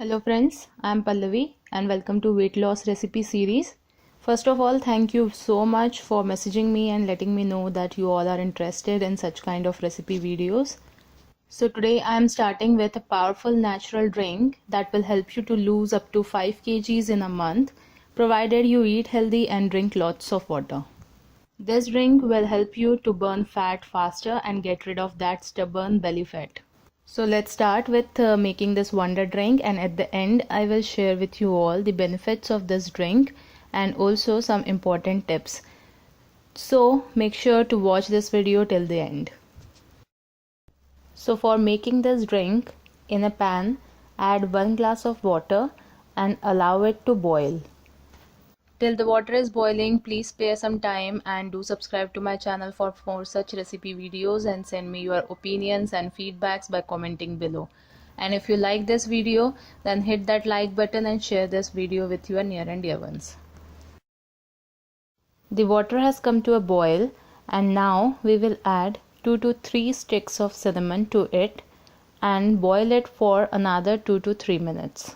Hello friends, I am Pallavi and welcome to weight loss recipe series. First of all, thank you so much for messaging me and letting me know that you all are interested in such kind of recipe videos. So today I am starting with a powerful natural drink that will help you to lose up to 5 kgs in a month, provided you eat healthy and drink lots of water. This drink will help you to burn fat faster and get rid of that stubborn belly fat. So let's start with making this wonder drink, and at the end I will share with you all the benefits of this drink and also some important tips. So make sure to watch this video till the end. So for making this drink, in a pan add 1 glass of water and allow it to boil. Till the water is boiling, please spare some time and do subscribe to my channel for more such recipe videos and send me your opinions and feedbacks by commenting below. And if you like this video, then hit that like button and share this video with your near and dear ones. The water has come to a boil and now we will add 2 to 3 sticks of cinnamon to it and boil it for another 2 to 3 minutes.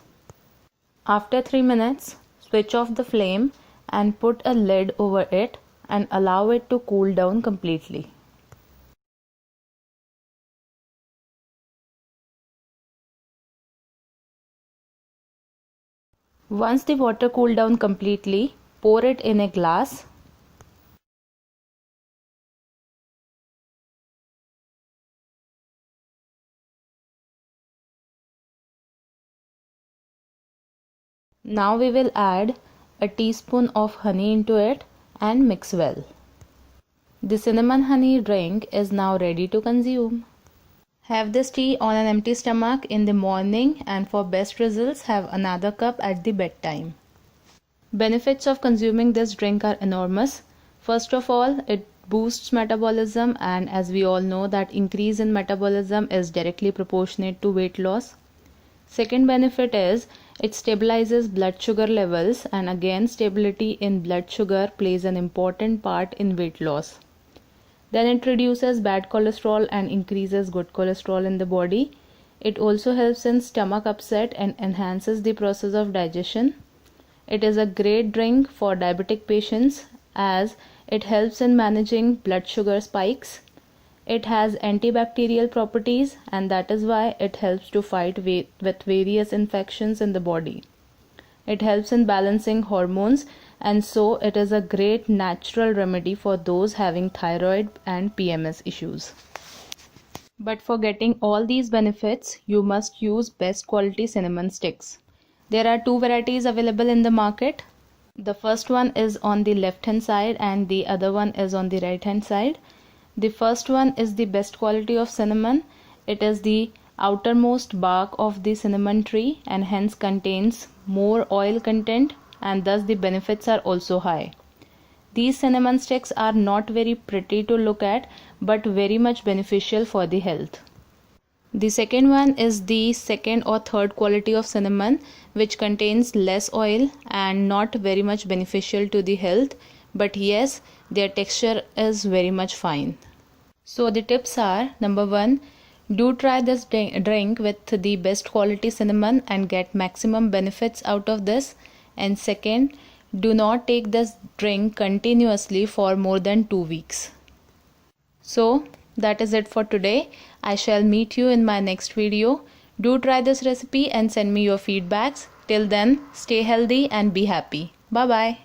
After 3 minutes, switch off the flame and put a lid over it and allow it to cool down completely. Once the water cooled down completely, pour it in a glass. Now we will add a teaspoon of honey into it and mix well. The cinnamon honey drink is now ready to consume. Have this tea on an empty stomach in the morning, and for best results have another cup at the bedtime. Benefits of consuming this drink are enormous. First of all, it boosts metabolism, and as we all know that increase in metabolism is directly proportionate to weight loss. Second benefit is it stabilizes blood sugar levels, and again stability in blood sugar plays an important part in weight loss. Then it reduces bad cholesterol and increases good cholesterol in the body. It also helps in stomach upset and enhances the process of digestion. It is a great drink for diabetic patients as it helps in managing blood sugar spikes. It has antibacterial properties, and that is why it helps to fight with various infections in the body. It helps in balancing hormones, and so it is a great natural remedy for those having thyroid and PMS issues. But for getting all these benefits, you must use best quality cinnamon sticks. There are 2 varieties available in the market. The first one is on the left hand side and the other one is on the right hand side. The first one is the best quality of cinnamon. It is the outermost bark of the cinnamon tree and hence contains more oil content, and thus the benefits are also high. These cinnamon sticks are not very pretty to look at but very much beneficial for the health. The second one is the second or third quality of cinnamon, which contains less oil and not very much beneficial to the health, but yes, their texture is very much fine. So the tips are: number 1, do try this drink with the best quality cinnamon and get maximum benefits out of this. And second, do not take this drink continuously for more than 2 weeks. So that is it for today. I shall meet you in my next video. Do try this recipe and send me your feedbacks. Till then, stay healthy and be happy. Bye bye.